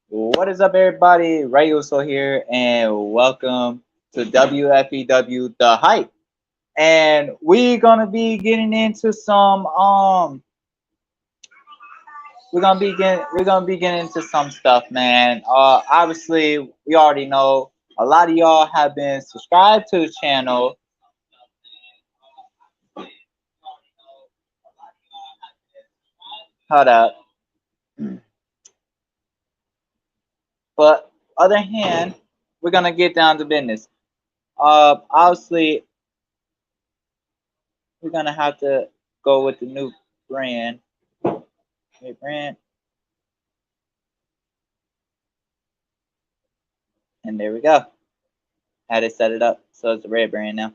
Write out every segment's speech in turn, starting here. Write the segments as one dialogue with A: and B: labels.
A: What is up, everybody? Rayuso here, and welcome to WFEW The Hype. And we're gonna be getting into some we're gonna be getting into some stuff, man. Obviously, we already know a lot of y'all have been subscribed to the channel. Hold up. But other hand, we're gonna get down to business. Obviously, we're gonna have to go with the new brand. New brand, and there we go. Had it set it up so it's a red brand now.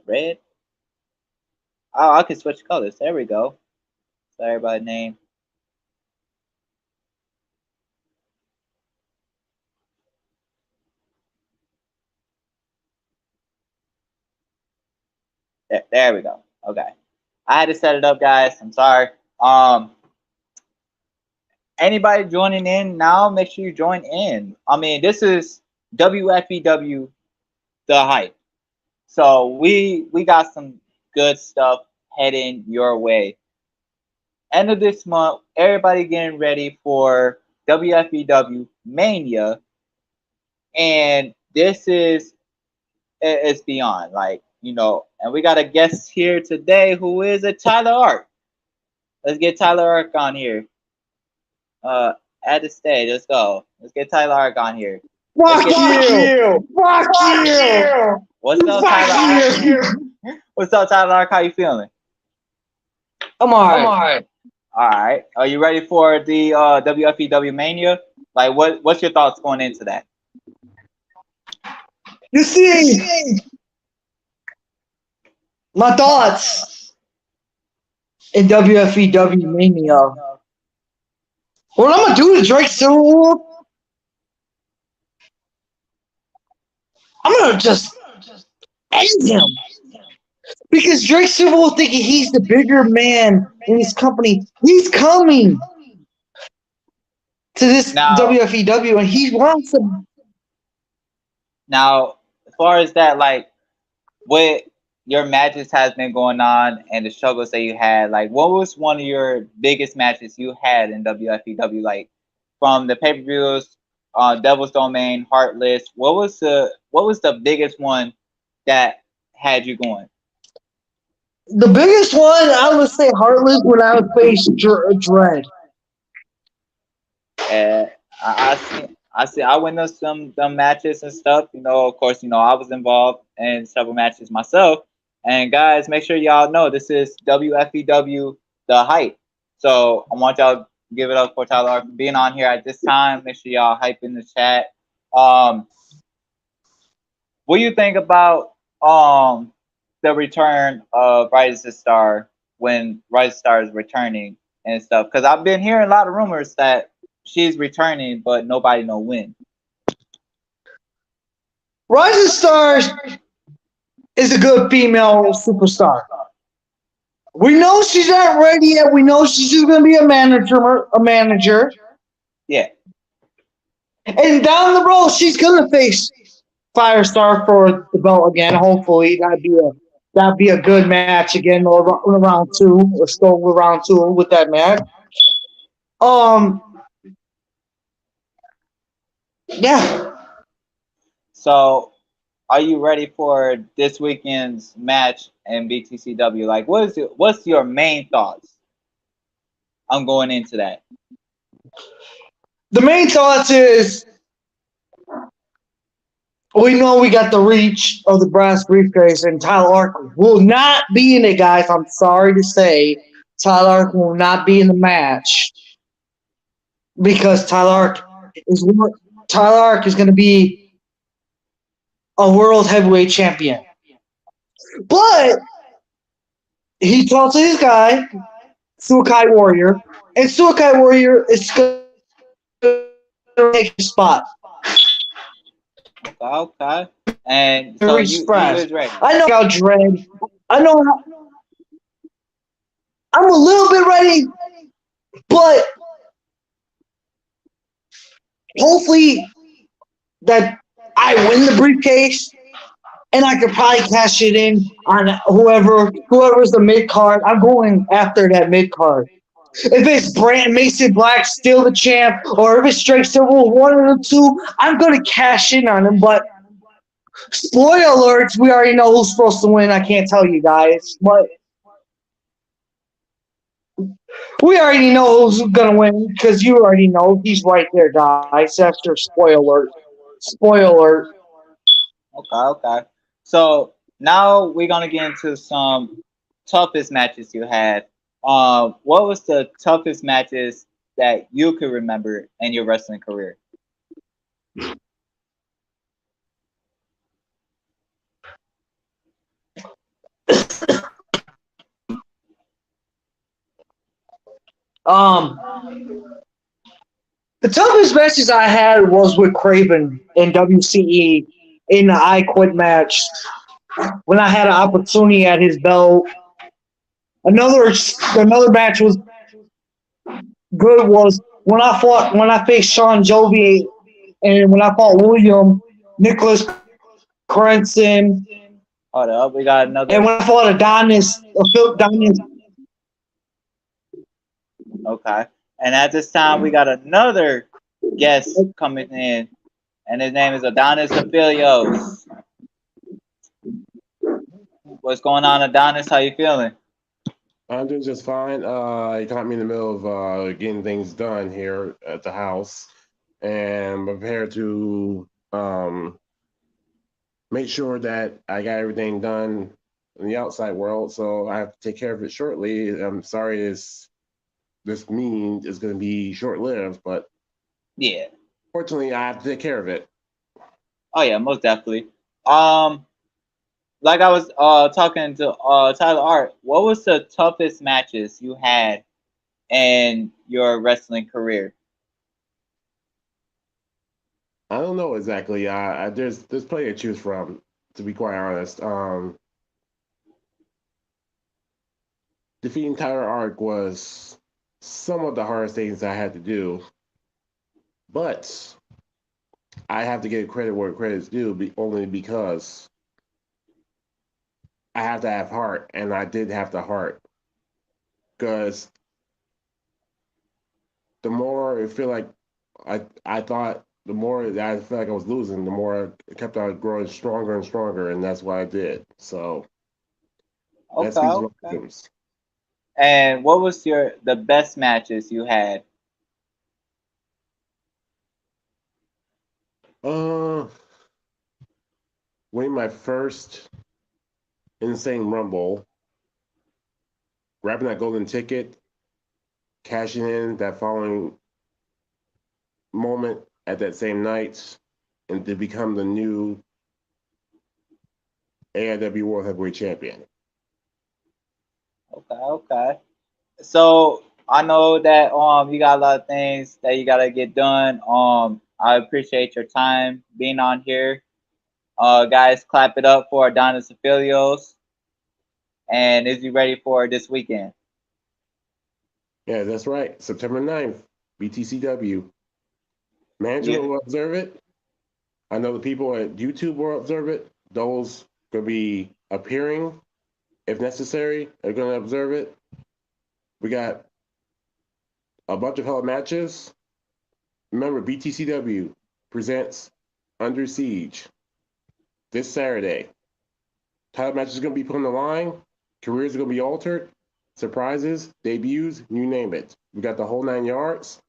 A: Red. Oh, I can switch colors. There we go. Sorry about name. There we go. Okay. I had to set it up, guys. I'm sorry. Anybody joining in now, make sure you join in. I mean, this is WFEW The Hype. So we got some good stuff heading your way. End of this month, everybody getting ready for WFEW Mania. And this is it's beyond, like, you know, and we got a guest here today who is a Tyler Ark. Let's get Tyler Ark on here. At the stage, let's go. Let's get Tyler Ark on here.
B: Fuck you! Fuck you!
A: What's up, Tyler Ark? What's up, Tyler Ark? How you feeling?
B: I'm alright.
A: All right. Are you ready for the WFEW Mania? Like, what's your thoughts going into that?
B: You see, my thoughts in WFEW Mania. What I'm gonna do to Drake Silverwolf, I'm gonna just end him. Because Drake Silverwolf thinking he's the bigger man in his company. He's coming to this WFEW and he wants to.
A: Now, as far as that, like, what your matches has been going on and the struggles that you had, like, what was one of your biggest matches you had in WFEW? Like, from the pay-per-views, Devil's Domain, Heartless, what was the biggest one that had you going?
B: The biggest one, I would say Heartless when I would face Dread.
A: I see. I witnessed some matches and stuff. You know, of course, you know I was involved in several matches myself. And guys, make sure y'all know this is WFEW The Hype. So I want y'all to give it up for Tyler for being on here at this time. Make sure y'all hype in the chat. What do you think about the return of Rise Star when Rise Star is returning and stuff? Because I've been hearing a lot of rumors that she's returning, but nobody know when.
B: Rising Stars is a good female superstar. We know she's not ready yet. We know she's just going to be a manager.
A: Yeah.
B: And down the road, she's going to face Firestar for the belt again. Hopefully, that'd be a good match again. Round two. Let's go with round two with that match. Yeah.
A: So, are you ready for this weekend's match in BTCW? Like, what's your main thoughts? I'm going into that.
B: The main thoughts is we know we got the reach of the brass briefcase, and Tyler Ark will not be in it, guys. I'm sorry to say, Tyler Ark will not be in the match because Tyler Ark is going to be a world heavyweight champion. But he talked to his guy, Suikai Warrior, and Suikai Warrior is going to take his spot.
A: Okay. And so you is ready.
B: I know how Dread. I'm a little bit ready But hopefully that I win the briefcase and I could probably cash it in on whoever's the mid card. I'm going after that mid card. If it's Brand Mason Black still the champ, or if it's Drake Silver, one of the two, I'm gonna cash in on him. But spoiler alerts, we already know who's supposed to win. I can't tell you guys, but we already know who's gonna win because you already know he's right there, guys. That's your spoiler alert. Spoiler alert.
A: Okay. So now we're gonna get into some toughest matches you had. What was the toughest matches that you could remember in your wrestling career?
B: Um, the toughest matches I had was with Craven in WCE in the I Quit match when I had an opportunity at his belt. Another match was good was when I faced Sean Jovi and when I fought William Nicholas Crenson
A: Hold up, we got
B: and when
A: another.
B: I fought Phil Adonis.
A: Okay, and at this time we got another guest coming in, and his name is Adonis Aphilios. What's going on, Adonis? How you feeling?
C: I'm doing just fine. You caught me in the middle of getting things done here at the house, and prepared to make sure that I got everything done in the outside world. So I have to take care of it shortly. I'm sorry, this meeting is going to be short lived, but
A: Yeah.
C: fortunately, I have to take care of it.
A: Oh yeah, most definitely. Like I was talking to Tyler Art, what was the toughest matches you had in your wrestling career?
C: I don't know exactly. There's plenty to choose from, to be quite honest. Defeating Tyler Ark was some of the hardest things I had to do, but I have to give credit where credit's due, only because I have to have heart, and I did have the heart. Because the more I feel like I thought, the more that I felt like I was losing, the more I kept on growing stronger and stronger, and that's what I did. So that
A: Okay,
C: speaks
A: okay.
C: volumes.
A: And what was the best matches you had?
C: Uh, winning my first Insane Rumble, grabbing that golden ticket, cashing in that following moment at that same night, and to become the new AIW World Heavyweight Champion.
A: Okay. So I know that you got a lot of things that you gotta get done. I appreciate your time being on here. Guys, clap it up for Adonis Aphilios. And is he ready for this weekend?
C: Yeah, that's right. September 9th, BTCW. Management
A: Yeah.
C: will observe it. I know the people at YouTube will observe it. Those going to be appearing, if necessary, are going to observe it. We got a bunch of hell matches. Remember, BTCW presents Under Siege this Saturday. Title matches are going to be put on the line. Careers are going to be altered. Surprises, debuts, you name it. We got the whole 9 yards.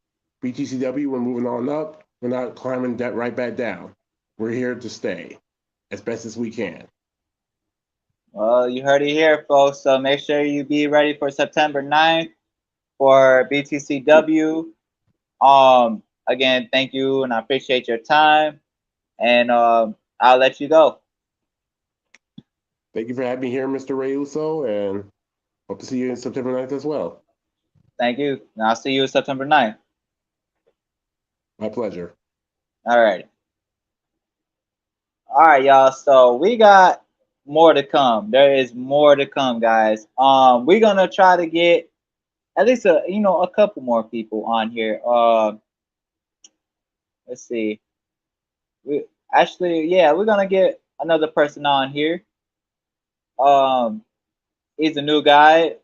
C: BTCW, we're moving on up. We're not climbing that right back down. We're here to stay as best as we can.
A: Well, you heard it here, folks. So make sure you be ready for September 9th for BTCW. Again, thank you, and I appreciate your time. And I'll let you go.
C: Thank you for having me here, Mr. Ray Uso, and hope to see you on September 9th as well.
A: Thank you. And I'll see you September 9th.
C: My pleasure.
A: All right. All right, y'all. So we got more to come. There is more to come, guys. We're gonna try to get at least a couple more people on here. Let's see. We actually, yeah, we're gonna get another person on here. Um, he's a new guy,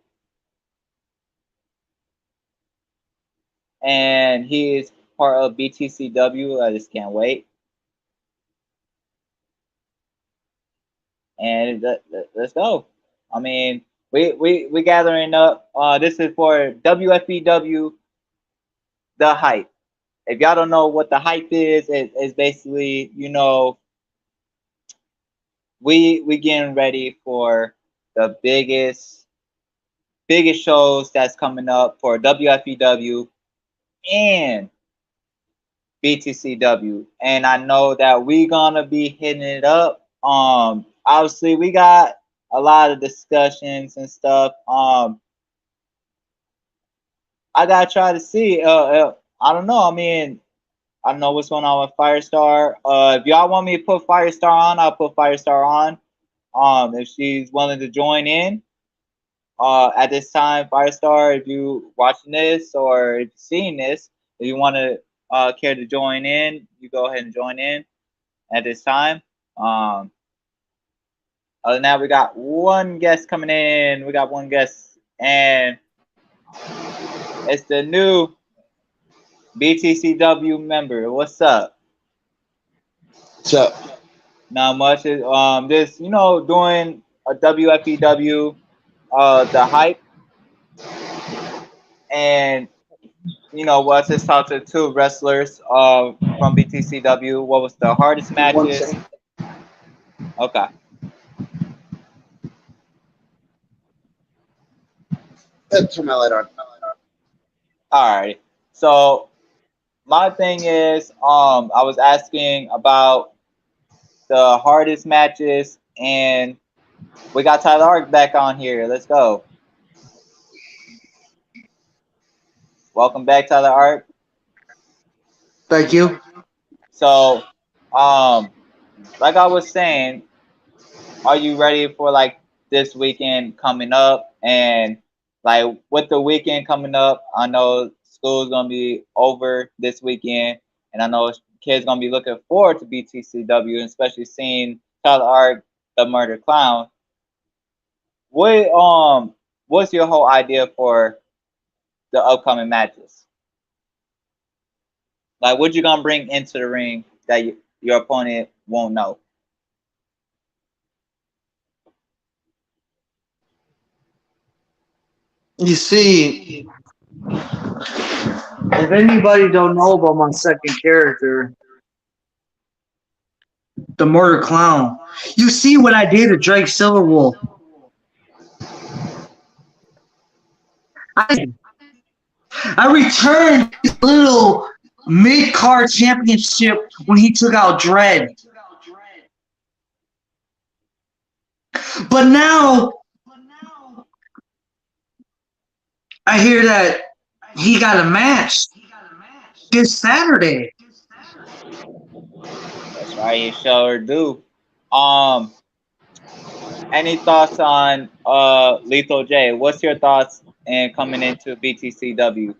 A: and he is part of BTCW. I just can't wait. And let's go. I mean, we gathering up. This is for WFEW The Hype. If y'all don't know what the hype is, it's basically we getting ready for the biggest shows that's coming up for WFEW and BTCW, and I know that we gonna be hitting it up. Obviously we got a lot of discussions and stuff. I gotta try to see. I don't know. I mean, I don't know what's going on with Firestar. If y'all want me to put Firestar on, I'll put Firestar on. If she's willing to join in. At this time, Firestar, if you watching this or if you're seeing this, if you want to care to join in, you go ahead and join in at this time. Other than that, we got one guest coming in. We got one guest, and it's the new BTCW member. What's up?
D: What's up?
A: Not much. Just doing a WFEW, the hype, and let's just talk to two wrestlers from BTCW. What was the hardest matches? Okay.
D: Turn my light on.
A: All right. So my thing is, I was asking about the hardest matches, and we got Tyler Ark back on here. Let's go. Welcome back, Tyler Ark.
B: Thank you.
A: So, like I was saying, are you ready for like this weekend coming up? And like with the weekend coming up, I know school's gonna be over this weekend, and I know kids gonna be looking forward to BTCW, and especially seeing Tyler Ark, the Murder Clown. What's your whole idea for the upcoming matches? Like, what you gonna bring into the ring that your opponent won't know?
B: You see, if anybody don't know about my second character, the Murder Clown, you see what I did to Drake Silverwolf. I returned his little mid-card championship when he took out Dread. But now I hear that he got a match this Saturday.
A: That's right, you sure do. Any thoughts on Lethal J? What's your thoughts in coming into BTCW?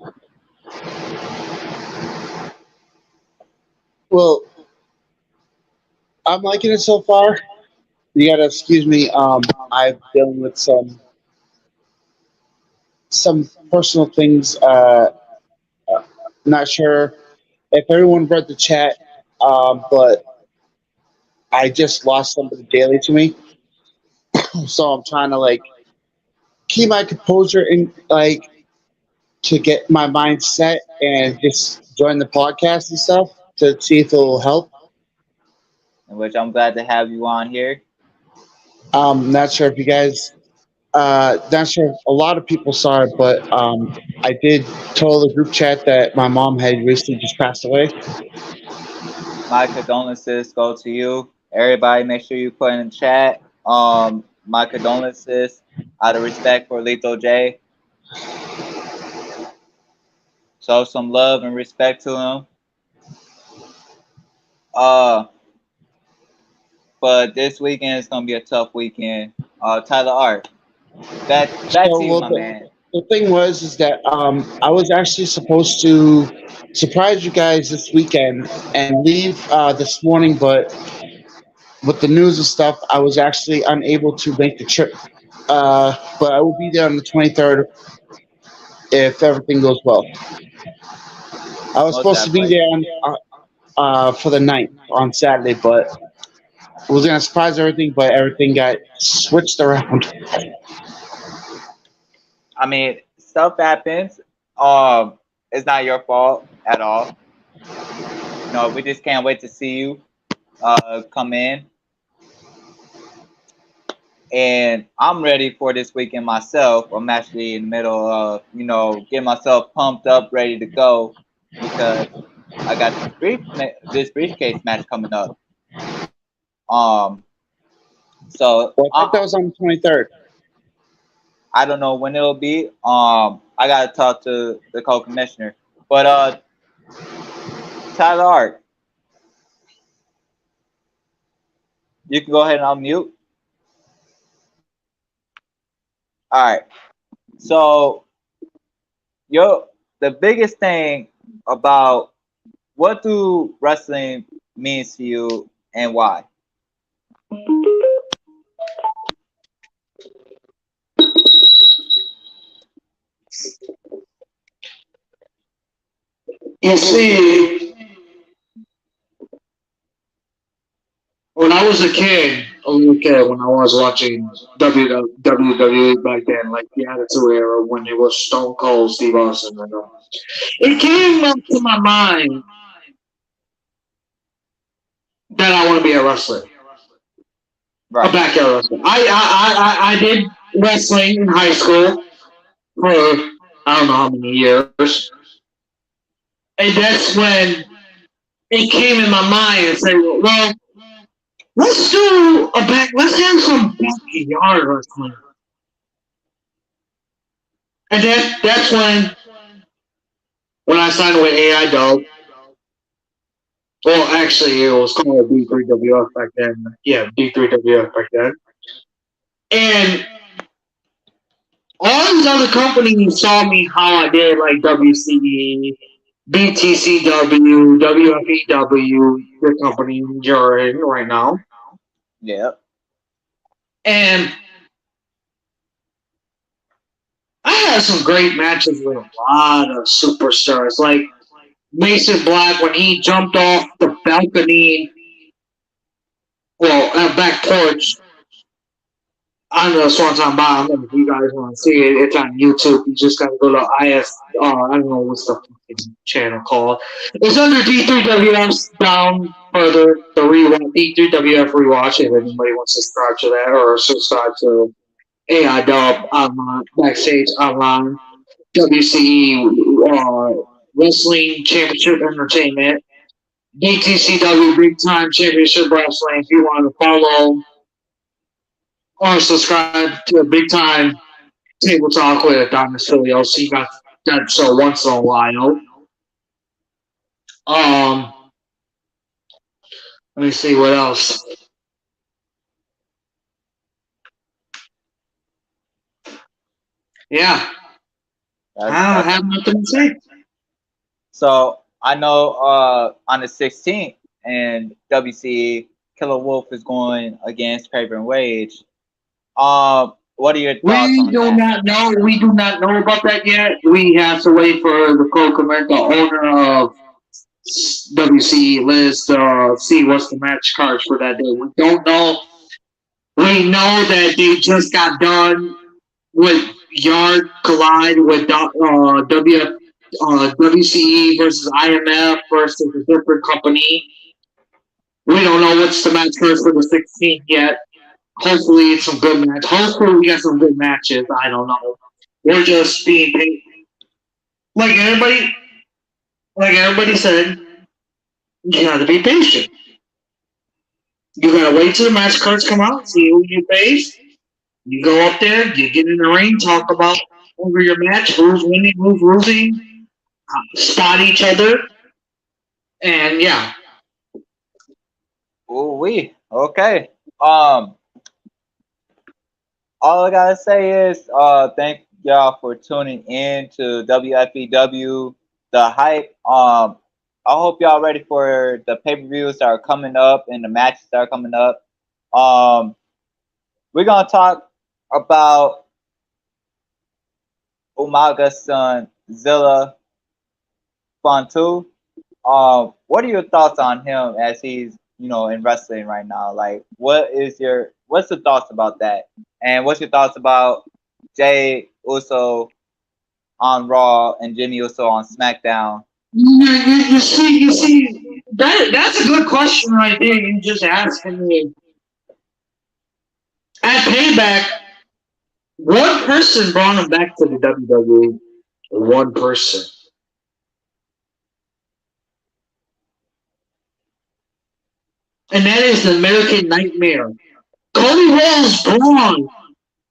D: Well, I'm liking it so far. You gotta excuse me. I'm dealing with some personal things. Not sure if everyone read the chat, but I just lost somebody daily to me, so I'm trying to like keep my composure and like to get my mind set and just join the podcast and stuff to see if it will help.
A: In which I'm glad to have you on here.
D: Not sure if you guys, not sure if a lot of people saw it, but I did tell the group chat that my mom had recently just passed away.
A: My condolences go to you. Everybody, make sure you put in the chat. My condolences out of respect for Lethal J. Show some love and respect to him. But this weekend is gonna be a tough weekend. Tyler Ark, back to you, my man.
D: the thing was is that I was actually supposed to surprise you guys this weekend and leave this morning, but with the news and stuff, I was actually unable to make the trip. But I will be there on the 23rd if everything goes well. I was
A: Most
D: supposed to be
A: definitely.
D: there for the night on Saturday, but was gonna surprise everything, but everything got switched around.
A: I mean, stuff happens. It's not your fault at all. No, we just can't wait to see you come in. And I'm ready for this weekend myself. I'm actually in the middle of, getting myself pumped up, ready to go, because I got this briefcase match coming up. Um, so
D: Well, I thought that was on the 23rd.
A: I don't know when it'll be. I gotta talk to the co-commissioner. But Tyler Art, you can go ahead and unmute. All right. So the biggest thing about what do wrestling means to you and why?
B: You see, when I was a little kid, when I was watching WWE back then, like the Attitude Era, when it was Stone Cold Steve Austin, it came up to my mind that I want to be a wrestler, a
A: Right.
B: backyard wrestler. I did wrestling in high school for I don't know how many years, and that's when it came in my mind and said, well, let's have some backyard wrestling. And that's when I signed with AI Dub. Well, actually, it was called D3WF back then. Yeah, D3WF back then. And all these other companies saw me how I did, like WCE, BTCW, WFEW, the company you're in right now.
A: Yeah.
B: And I had some great matches with a lot of superstars, like Mason Black when he jumped off the balcony, back porch on the Swanton Bar. I don't know if you guys want to see it. It's on YouTube. You just gotta go to I don't know what's the channel called. It's under D3WF's down further the rewatch D3WF rewatch if anybody wants to subscribe to that or subscribe to AI Dub online backstage online. WCE Wrestling Championship Entertainment, BTCW Big Time Championship Wrestling. If you want to follow or subscribe to Big Time Table Talk with Adonis Filio, so you got that show once in a while. Let me see what else. Yeah, I don't have nothing to say.
A: So I know on the 16th in WCE, Killer Wolf is going against Craven Rage. What are your thoughts on that?
B: We do not know about that yet. We have to wait for the the owner of WCE Liz to see what's the match cards for that day. We don't know. We know that they just got done with Yard Collide with WCE versus IMF versus a different company. We don't know what's the match cards for the 16th yet. Hopefully it's some good match. Hopefully we got some good matches. I don't know. We're just being patient. Like everybody said, you gotta be patient. You gotta wait till the match cards come out, see who you face. You go up there, you get in the ring, talk about over your match, who's winning, who's losing, spot each other, and yeah.
A: Okay. All I gotta say is y'all for tuning in to WFEW The Hype. I hope y'all ready for the pay-per-views that are coming up and the matches that are coming up. We're gonna talk about Umaga's son Zilla Fontu. What are your thoughts on him as he's in wrestling right now? Like, what's the thoughts about that? And what's your thoughts about Jay Uso on Raw and Jimmy Uso on SmackDown?
B: You see, that's a good question right there. You just asking me. At Payback, one person brought him back to the WWE. One person. And that is the American Nightmare. Cody Rhodes brought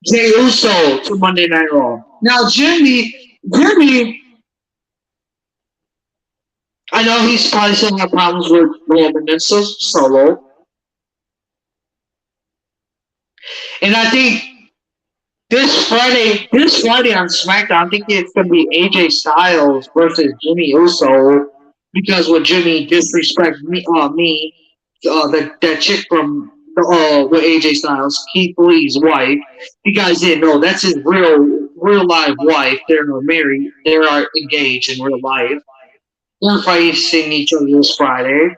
B: Jey Uso to Monday Night Raw. Now, Jimmy, I know he's probably still have problems with Roman and Solo. And I think this Friday on SmackDown, I think it's going to be AJ Styles versus Jimmy Uso because when Jimmy disrespect that chick from with AJ Styles, Keith Lee's wife. You guys didn't know that's his real life wife. They're married. They are engaged in real life. They're facing each other this Friday.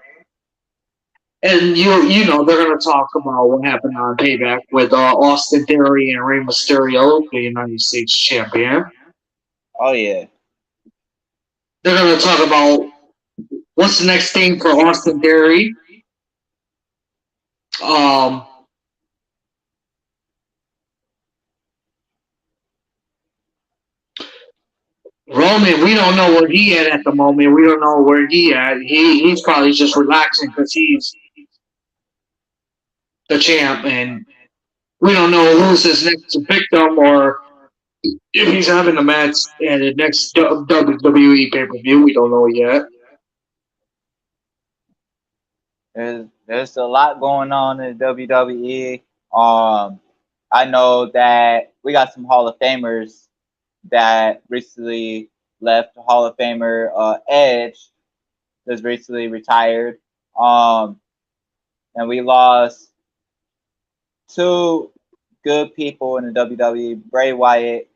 B: And you know they're gonna talk about what happened on Payback with Austin Theory and Rey Mysterio, the United States champion.
A: Oh yeah.
B: They're gonna talk about what's the next thing for Austin Theory. Um, Roman, we don't know where he at the moment. We don't know where he at. He's probably just relaxing because he's the champ, and we don't know who's his next victim or if he's having a match at the next WWE pay per view. We don't know yet.
A: There's a lot going on in WWE. I know that we got some Hall of Famers that recently left. Hall of Famer Edge just recently retired. And we lost two good people in the WWE, Bray Wyatt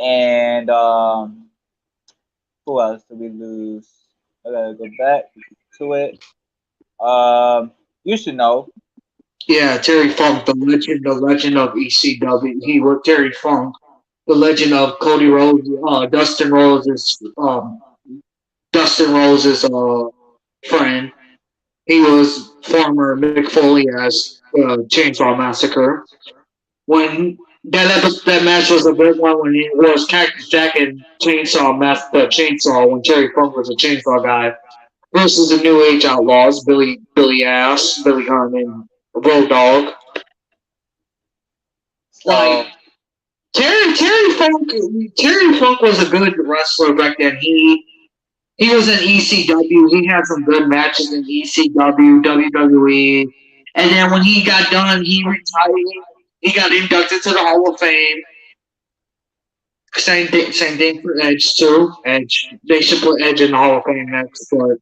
A: and who else did we lose? I gotta go back to it. You should know.
B: Yeah, Terry Funk, the legend of ECW. He was Terry Funk, the legend of Cody Rhodes, Dustin Rose's friend. He was former Mick Foley as Chainsaw Massacre. When that match was a big one when he was Cactus Jack and Chainsaw when Terry Funk was a Chainsaw guy versus the New Age Outlaws, Billy Ass, Billy Gunn, and Road Dogg.
A: So
B: Like Terry Funk was a good wrestler back then. He was in ECW. He had some good matches in ECW, WWE. And then when he got done, he retired. He got inducted to the Hall of Fame. Same thing for Edge too. Edge, they should put Edge in the Hall of Fame next. But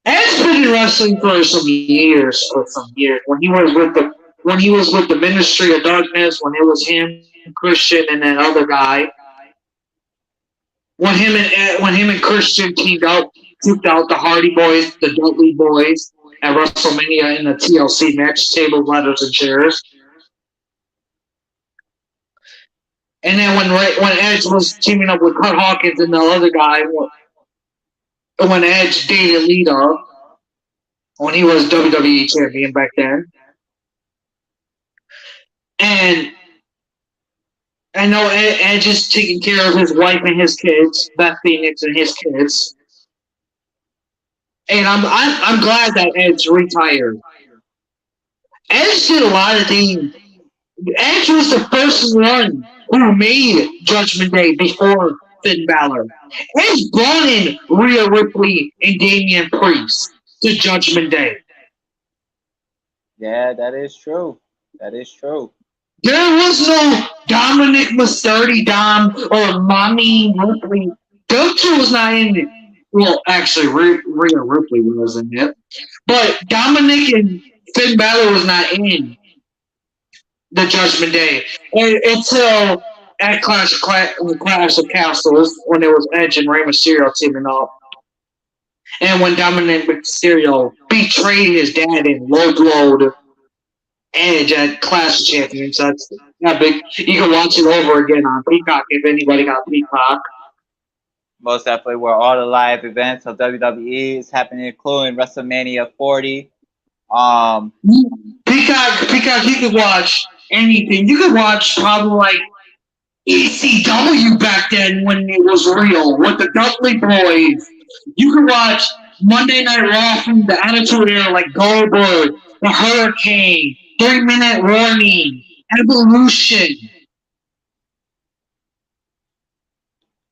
B: Edge's been in wrestling for some years. When he was with the Ministry of Darkness, when it was him, Christian, and that other guy. When him and Christian teamed out, took out the Hardy Boys, the Dudley Boys at WrestleMania in the TLC match, tables, ladders, and chairs. And then when Edge was teaming up with Kurt Hawkins and the other guy, when Edge dated Lita, when he was WWE champion back then, and I know Edge is taking care of his wife and his kids, Beth Phoenix and his kids. And I'm glad that Edge retired. Edge did a lot of things. Edge was the first one who made Judgment Day before Finn Balor. Edge brought in Rhea Ripley and Damian Priest to Judgment Day.
A: yeah, that is true. That is true.
B: There was no Dominic Mustardi Dom or Mommy Ripley. Those two was not in it. Well, actually, Rhea Ripley was in it. But Dominic and Finn Balor was not in the Judgment Day until at Clash of Castles when it was Edge and Rey Mysterio teaming up. And when Dominic Mysterio betrayed his dad and low-blowed Edge at Clash of Champions. That's not big. You can watch it over again on Peacock if anybody got Peacock.
A: Most definitely, where all the live events of WWE is happening, including WrestleMania 40.
B: Peacock, you could watch anything. You could watch probably like ECW back then when it was real with the Dudley Boys. You could watch Monday Night Raw from the Attitude Era like Goldberg, The Hurricane, 3-Minute Warning, Evolution.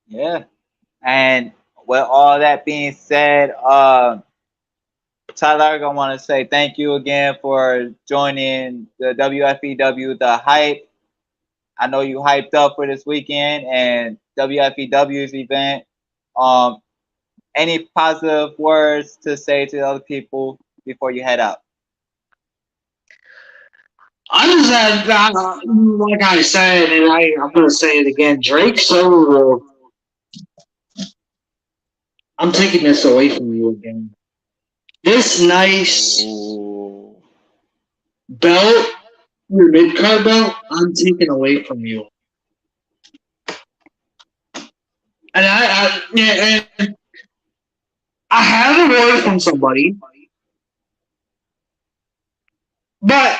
A: Yeah. And with all that being said, Tyler, I want to say thank you again for joining the WFEW The Hype. I know you hyped up for this weekend and WFEW's event. Any positive words to say to other people before you head out?
B: I just had, like I said, and I'm going to say it again, Drake Silverwood. I'm taking this away from you again. This nice belt, your mid-card belt, I'm taking away from you. And I had a word from somebody, but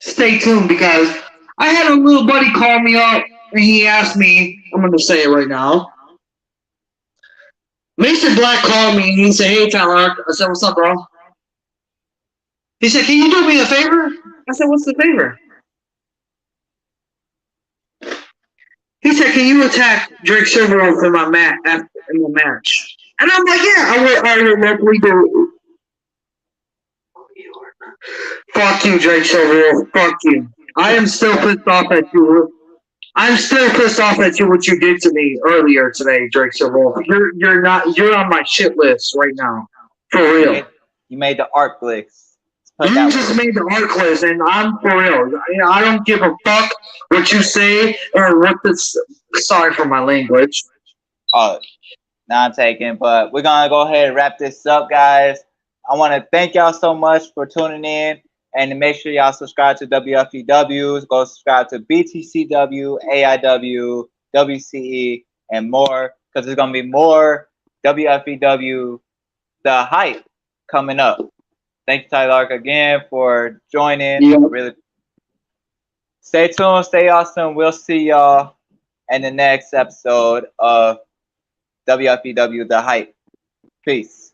B: stay tuned because I had a little buddy call me up and he asked me, I'm going to say it right now. Mason Black called me and he said, "Hey, Tyler." I said, "What's up, bro?" He said, "Can you do me a favor?" I said, "What's the favor?" He said, "Can you attack Drake Silverwood for my in the match?" And I'm like, "Yeah, I will definitely do it." Fuck you, Drake Silverwood. Fuck you. I am still pissed off at you. I'm still pissed off at you what you did to me earlier today, Drake Silverwood. You're on my shit list right now. For real.
A: You made the art list.
B: You just made the art list, and I'm for real. I don't give a fuck what you say or what this. Sorry for my language.
A: Oh, not taken, but we're gonna go ahead and wrap this up, guys. I want to thank y'all so much for tuning in, and to make sure y'all subscribe to WFEW. Go subscribe to BTCW, AIW, WCE, and more, because there's gonna be more WFEW The Hype coming up. Thank you, Tyler, again for joining.
B: Yeah.
A: Really, stay tuned, stay awesome. We'll see y'all in the next episode of WFEW The Hype. Peace.